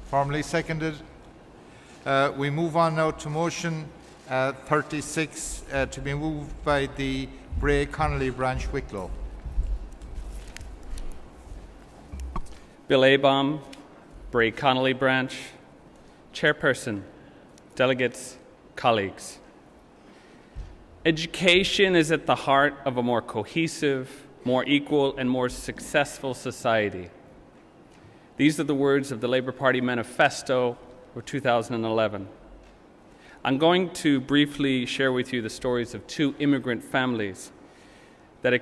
Formally seconded. We move on now to motion 36 to be moved by the Bray Connolly branch Wicklow. Bill Abaum, Bray Connolly branch. Chairperson, delegates, colleagues. Education is at the heart of a more cohesive, more equal and more successful society. These are the words of the Labour Party manifesto for 2011. I'm going to briefly share with you the stories of two immigrant families that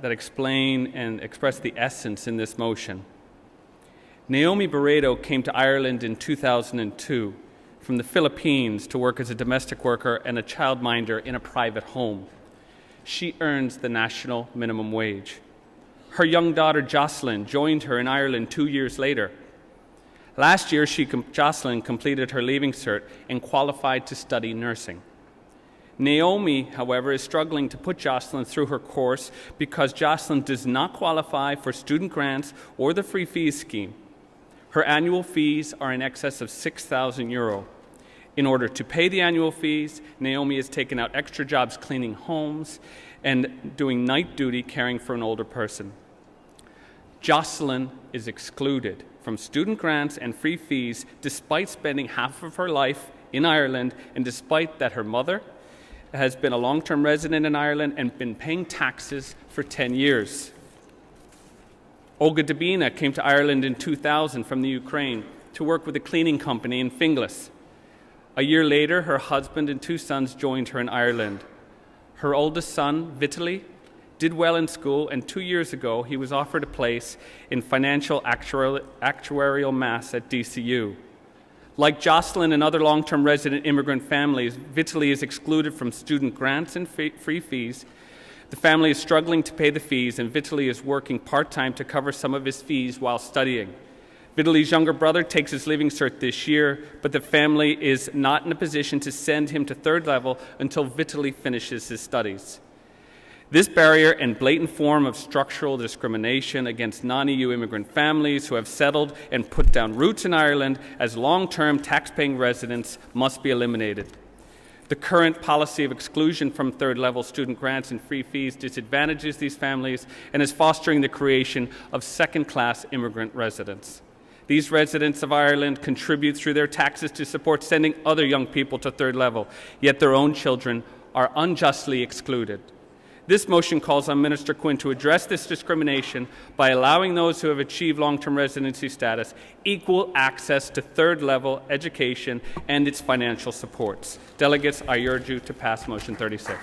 explain and express the essence in this motion. Naomi Barreto came to Ireland in 2002 from the Philippines to work as a domestic worker and a childminder in a private home. She earns the national minimum wage. Her young daughter Jocelyn joined her in Ireland 2 years later. Last year, Jocelyn completed her Leaving Cert and qualified to study nursing. Naomi, however, is struggling to put Jocelyn through her course because Jocelyn does not qualify for student grants or the free fees scheme. Her annual fees are in excess of €6,000. In order to pay the annual fees, Naomi has taken out extra jobs cleaning homes and doing night duty caring for an older person. Jocelyn is excluded from student grants and free fees despite spending half of her life in Ireland and despite that her mother has been a long-term resident in Ireland and been paying taxes for 10 years. Olga Dubina came to Ireland in 2000 from the Ukraine to work with a cleaning company in Finglas. A year later, her husband and two sons joined her in Ireland. Her oldest son, Vitaly, did well in school, and 2 years ago he was offered a place in financial actuarial maths at DCU. Like Jocelyn and other long-term resident immigrant families, Vitaly is excluded from student grants and free fees. The family is struggling to pay the fees, and Vitaly is working part-time to cover some of his fees while studying. Vitaly's younger brother takes his Leaving Cert this year, but the family is not in a position to send him to third level until Vitaly finishes his studies. This barrier and blatant form of structural discrimination against non-EU immigrant families who have settled and put down roots in Ireland as long-term tax-paying residents must be eliminated. The current policy of exclusion from third-level student grants and free fees disadvantages these families and is fostering the creation of second-class immigrant residents. These residents of Ireland contribute through their taxes to support sending other young people to third level, yet their own children are unjustly excluded. This motion calls on Minister Quinn to address this discrimination by allowing those who have achieved long-term residency status equal access to third-level education and its financial supports. Delegates, I urge you to pass Motion 36.